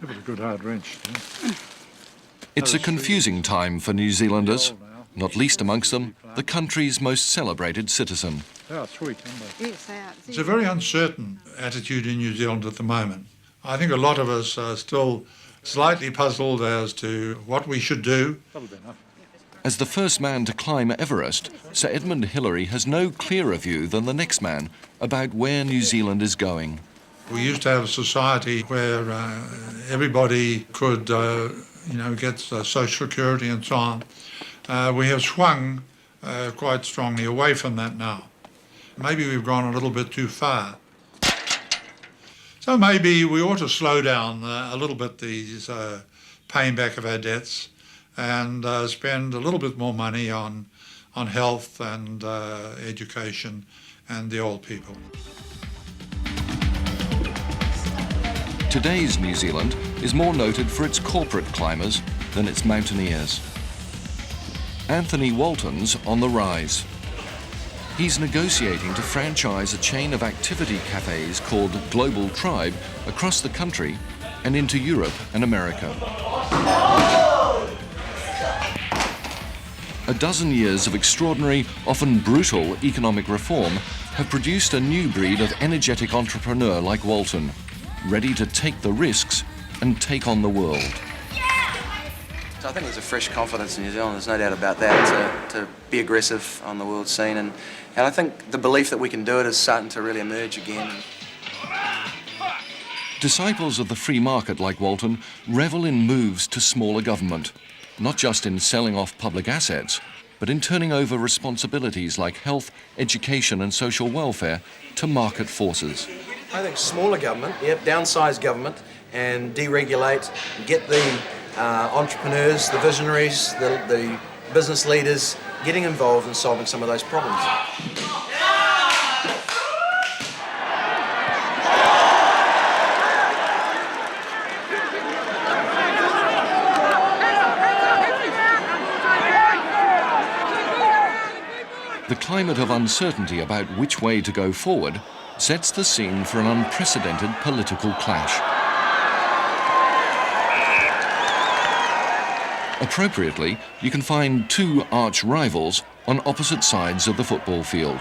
Give it a good hard wrench. Yeah. It's a confusing time for New Zealanders, not least amongst them the country's most celebrated citizen. They are sweet, aren't they? Yes, they are. It's a very uncertain attitude in New Zealand at the moment. I think a lot of us are still slightly puzzled as to what we should do. That'll be enough. As the first man to climb Everest, Sir Edmund Hillary has no clearer view than the next man about where New Zealand is going. We used to have a society where everybody could, get social security and so on. We have swung quite strongly away from that now. Maybe we've gone a little bit too far. So maybe we ought to slow down a little bit these paying back of our debts and spend a little bit more money on health and education and the old people. Today's New Zealand is more noted for its corporate climbers than its mountaineers. Anthony Walton's on the rise. He's negotiating to franchise a chain of activity cafes called Global Tribe across the country and into Europe and America. A dozen years of extraordinary, often brutal economic reform have produced a new breed of energetic entrepreneur like Walton, ready to take the risks and take on the world. So I think there's a fresh confidence in New Zealand, there's no doubt about that, to be aggressive on the world scene, and I think the belief that we can do it is starting to really emerge again. Disciples of the free market like Walton revel in moves to smaller government, not just in selling off public assets, but in turning over responsibilities like health, education and social welfare to market forces. I think smaller government, downsize government, and deregulate, get the entrepreneurs, the visionaries, the business leaders getting involved in solving some of those problems. The climate of uncertainty about which way to go forward sets the scene for an unprecedented political clash. Appropriately, you can find two arch rivals on opposite sides of the football field.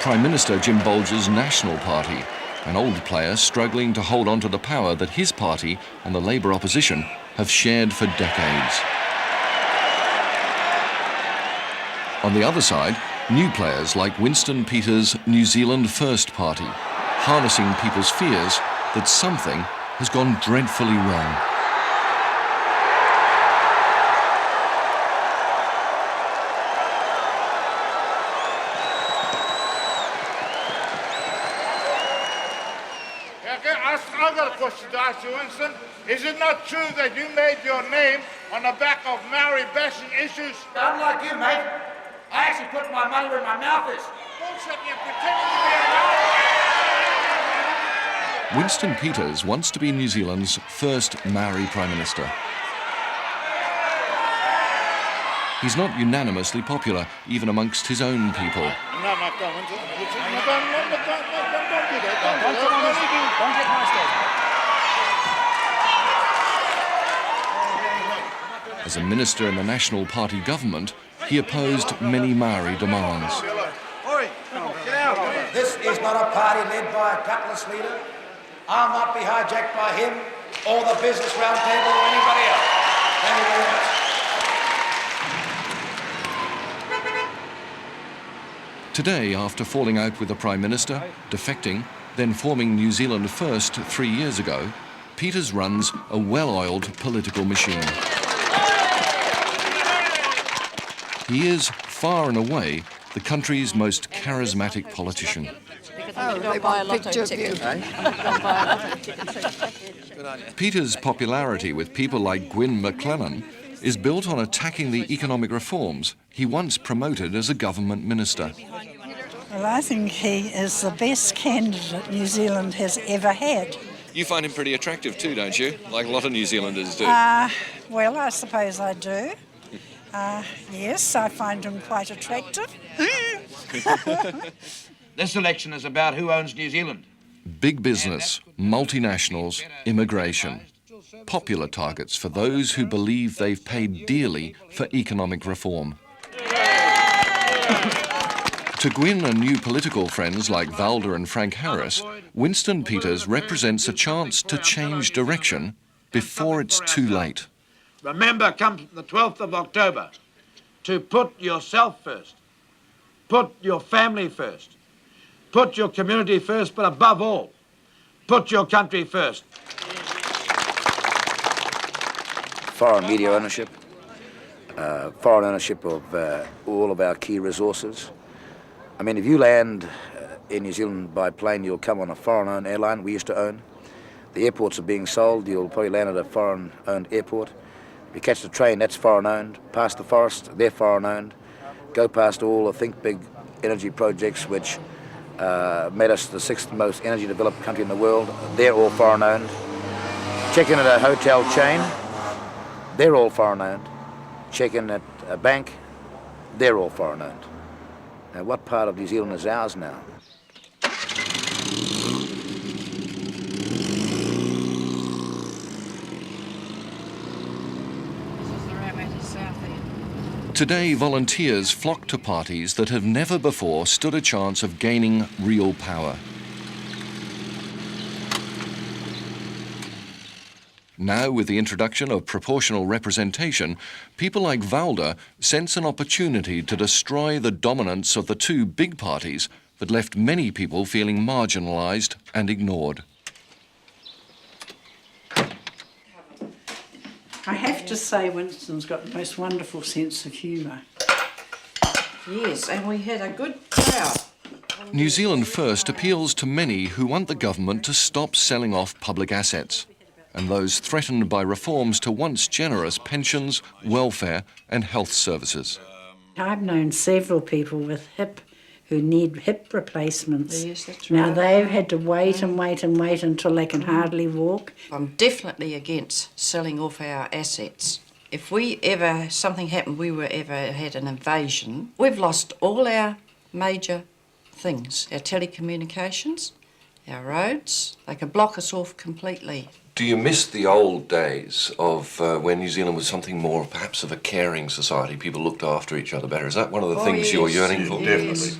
Prime Minister Jim Bolger's National Party, an old player struggling to hold on to the power that his party and the Labour opposition have shared for decades. On the other side, new players like Winston Peters' New Zealand First Party, harnessing people's fears that something has gone dreadfully wrong. I've got a question to ask you, Winston. Is it not true that you made your name on the back of Maori bashing issues? Unlike you, mate, I actually put my money where my mouth is. Bullshit, you're pretending to be around. Winston Peters wants to be New Zealand's first Maori Prime Minister. He's not unanimously popular, even amongst his own people. No, don't do that. Don't get my stage. As a minister in the National Party government, he opposed many Maori demands. This is not a party led by a cutlass leader. I'll not be hijacked by him or the Business Roundtable or anybody else. Thank you very much. Today, after falling out with the Prime Minister, defecting, then forming New Zealand First 3 years ago, Peters runs a well-oiled political machine. He is, far and away, the country's most charismatic politician. Peters' popularity with people like Gwyn McLennan is built on attacking the economic reforms he once promoted as a government minister. Well, I think he is the best candidate New Zealand has ever had. You find him pretty attractive too, don't you? Like a lot of New Zealanders do. Well, I suppose I do. Yes, I find him quite attractive. This election is about who owns New Zealand. big business, multinationals, immigration. Popular targets for those who believe they've paid dearly for economic reform. To Gwyn and new political friends like Valda and Frank Harris, Winston Peters represents a chance to change direction before it's too late. Remember, come the 12th of October, to put yourself first, put your family first, put your community first, but above all, put your country first. Foreign media ownership, foreign ownership of all of our key resources. I mean, if you land in New Zealand by plane, you'll come on a foreign-owned airline we used to own. The airports are being sold. You'll probably land at a foreign-owned airport. If you catch the train, that's foreign-owned. Past the forest, they're foreign-owned. Go past all the think big energy projects which made us the 6th most energy developed country in the world. They're all foreign-owned. Check in at a hotel chain, they're all foreign-owned. Check in at a bank, they're all foreign-owned. Now, what part of New Zealand is ours now? Today, volunteers flock to parties that have never before stood a chance of gaining real power. Now, with the introduction of proportional representation, people like Valda sense an opportunity to destroy the dominance of the two big parties that left many people feeling marginalised and ignored. I have to say Winston's got the most wonderful sense of humour. Yes, and we had a good crowd. New Zealand First appeals to many who want the government to stop selling off public assets, and those threatened by reforms to once generous pensions, welfare and health services. I've known several people with who need hip replacements. Yes, that's now right. they've had to wait and wait and wait until they can hardly walk. I'm definitely against selling off our assets. If something happened, had an invasion, we've lost all our major things, our telecommunications, our roads. They could block us off completely. Do you miss the old days of when New Zealand was something more perhaps of a caring society? People looked after each other better. Is that one of the things you're yearning for? Definitely.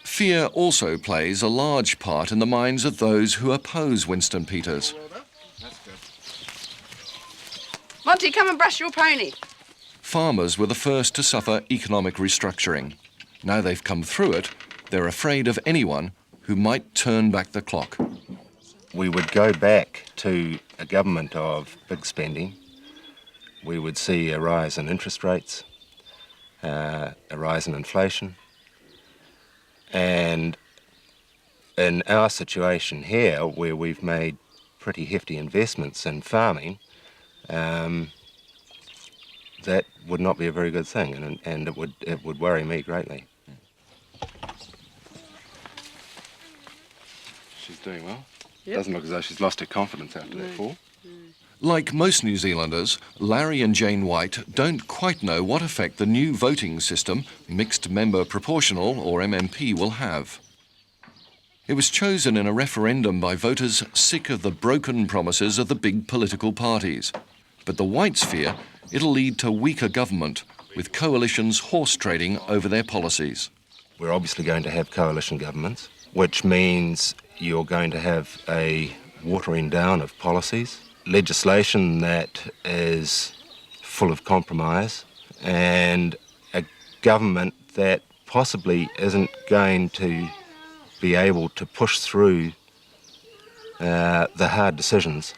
Fear also plays a large part in the minds of those who oppose Winston Peters. Monty, come and brush your pony. Farmers were the first to suffer economic restructuring. Now they've come through it, they're afraid of anyone who might turn back the clock. We would go back to a government of big spending. We would see a rise in interest rates, a rise in inflation. And in our situation here, where we've made pretty hefty investments in farming, that would not be a very good thing, and it would worry me greatly. She's doing well. Yep. Doesn't look as though she's lost her confidence after that fall. Like most New Zealanders, Larry and Jane White don't quite know what effect the new voting system, mixed member proportional or MMP, will have. It was chosen in a referendum by voters sick of the broken promises of the big political parties. But the Whites fear it'll lead to weaker government, with coalitions horse-trading over their policies. We're obviously going to have coalition governments, which means you're going to have a watering down of policies, legislation that is full of compromise, and a government that possibly isn't going to be able to push through the hard decisions.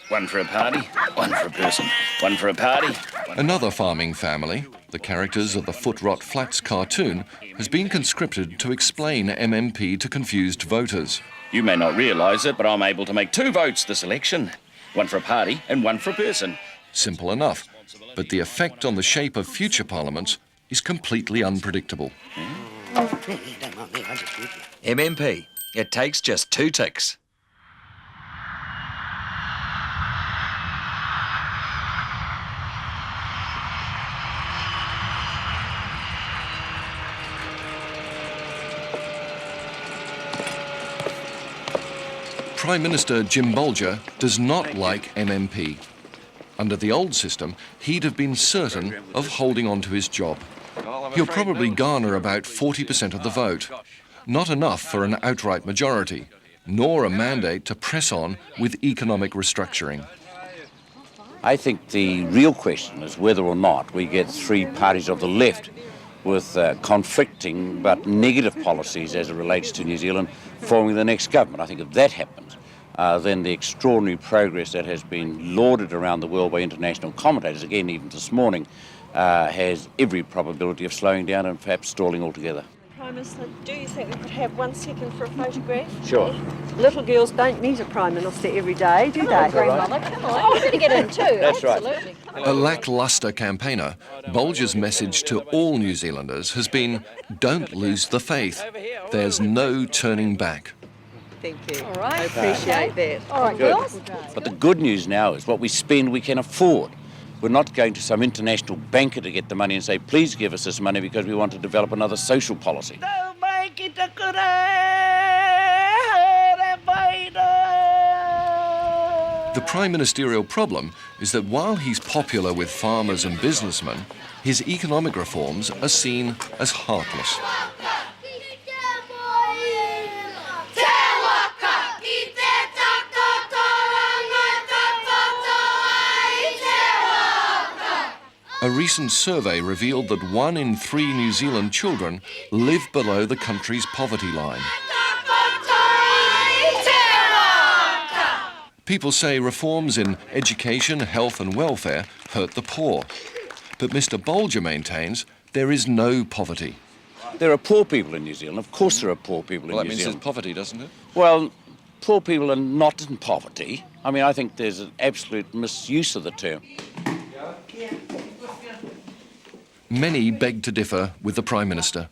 One for a party, one for a person, one for a party. Another farming family, the characters of the Foot Rot Flats cartoon, has been conscripted to explain MMP to confused voters. You may not realise it, but I'm able to make 2 votes this election. One for a party and one for a person. Simple enough, but the effect on the shape of future parliaments is completely unpredictable. MMP, it takes just 2 ticks. Prime Minister Jim Bolger does not like MMP. Under the old system, he'd have been certain of holding on to his job. He'll probably garner about 40% of the vote. Not enough for an outright majority, nor a mandate to press on with economic restructuring. I think the real question is whether or not we get three parties of the left with conflicting but negative policies as it relates to New Zealand forming the next government. I think if that happens, then the extraordinary progress that has been lauded around the world by international commentators, again even this morning, has every probability of slowing down and perhaps stalling altogether. Prime Minister, do you think we could have 1 second for a photograph? Sure. Little girls don't meet a Prime Minister every day, do they? Grandmother, come on. Oh, we're going to get in too. That's Absolutely. right. A lacklustre campaigner, Bolger's message to all New Zealanders has been, don't lose the faith. There's no turning back. Thank you. All right. I appreciate that. All right, Good. girls. But the good news now is what we spend we can afford. We're not going to some international banker to get the money and say, please give us this money because we want to develop another social policy. The Prime Ministerial problem is that while he's popular with farmers and businessmen, his economic reforms are seen as heartless. A recent survey revealed that 1 in 3 New Zealand children live below the country's poverty line. People say reforms in education, health and welfare hurt the poor. But Mr. Bolger maintains there is no poverty. There are poor people in New Zealand. Of course there are poor people in New Zealand. Well, that means there's poverty, doesn't it? Well, poor people are not in poverty. I mean, I think there's an absolute misuse of the term. Many beg to differ with the Prime Minister.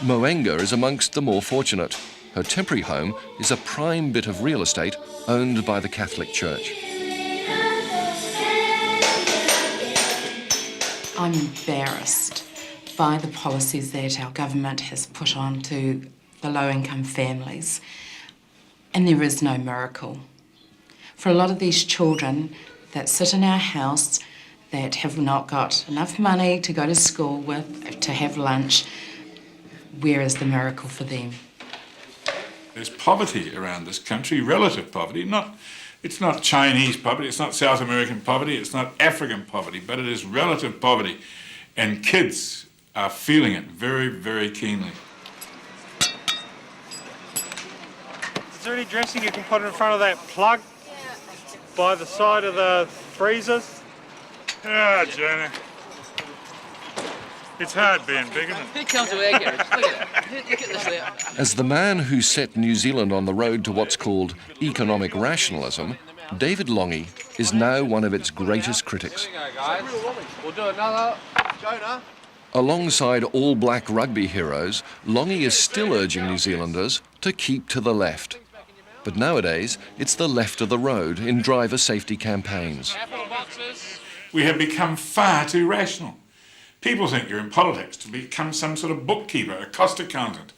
Moenga is amongst the more fortunate. Her temporary home is a prime bit of real estate owned by the Catholic Church. I'm embarrassed by the policies that our government has put on to the low-income families, and there is no miracle. For a lot of these children that sit in our house, that have not got enough money to go to school with, to have lunch, where is the miracle for them? There's poverty around this country, relative poverty. It's not Chinese poverty, it's not South American poverty, it's not African poverty, but it is relative poverty. And kids are feeling it very, very keenly. Is there any dressing you can put in front of that plug by the side of the freezers? Ah, Jonah. It's hard being big, isn't it? Here comes the air garage. Look at that. Look at this there. As the man who set New Zealand on the road to what's called economic rationalism, David Lange is now one of its greatest critics. We'll do another. Jonah. Alongside all-black rugby heroes, Lange is still urging New Zealanders to keep to the left. But nowadays, it's the left of the road in driver safety campaigns. We have become far too rational. People think you're in politics to become some sort of bookkeeper, a cost accountant.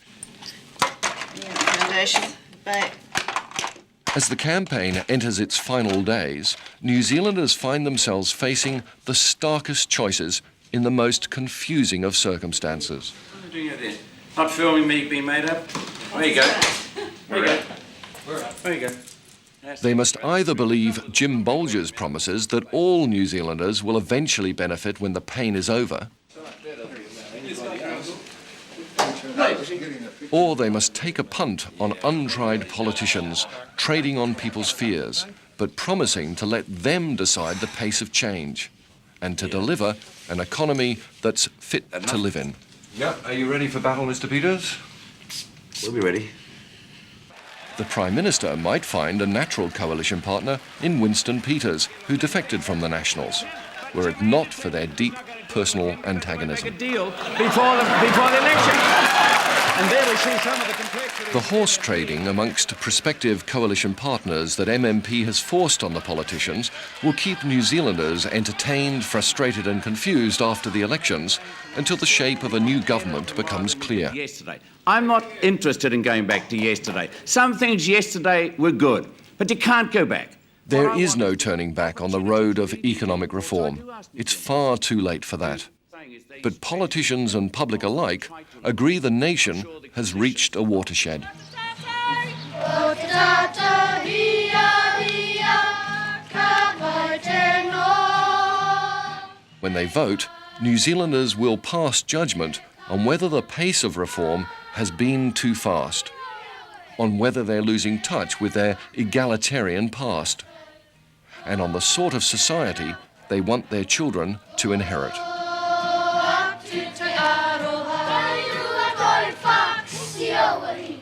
As the campaign enters its final days, New Zealanders find themselves facing the starkest choices in the most confusing of circumstances. What are you doing out there? Not filming me being made up? There you go. There you go. There you go. They must either believe Jim Bolger's promises that all New Zealanders will eventually benefit when the pain is over, or they must take a punt on untried politicians trading on people's fears, but promising to let them decide the pace of change and to deliver an economy that's fit to live in. Yep. Are you ready for battle, Mr. Peters? We'll be ready. The Prime Minister might find a natural coalition partner in Winston Peters, who defected from the Nationals, were it not for their deep personal antagonism. Make a deal before the election. And there we see some of the complexity. The horse trading amongst prospective coalition partners that MMP has forced on the politicians will keep New Zealanders entertained, frustrated and confused after the elections until the shape of a new government becomes clear. Yesterday. I'm not interested in going back to yesterday. Some things yesterday were good, but you can't go back. There is no turning back on the road of economic reform. It's far too late for that. But politicians and public alike agree the nation has reached a watershed. When they vote, New Zealanders will pass judgment on whether the pace of reform has been too fast, on whether they're losing touch with their egalitarian past, and on the sort of society they want their children to inherit. Te aroha,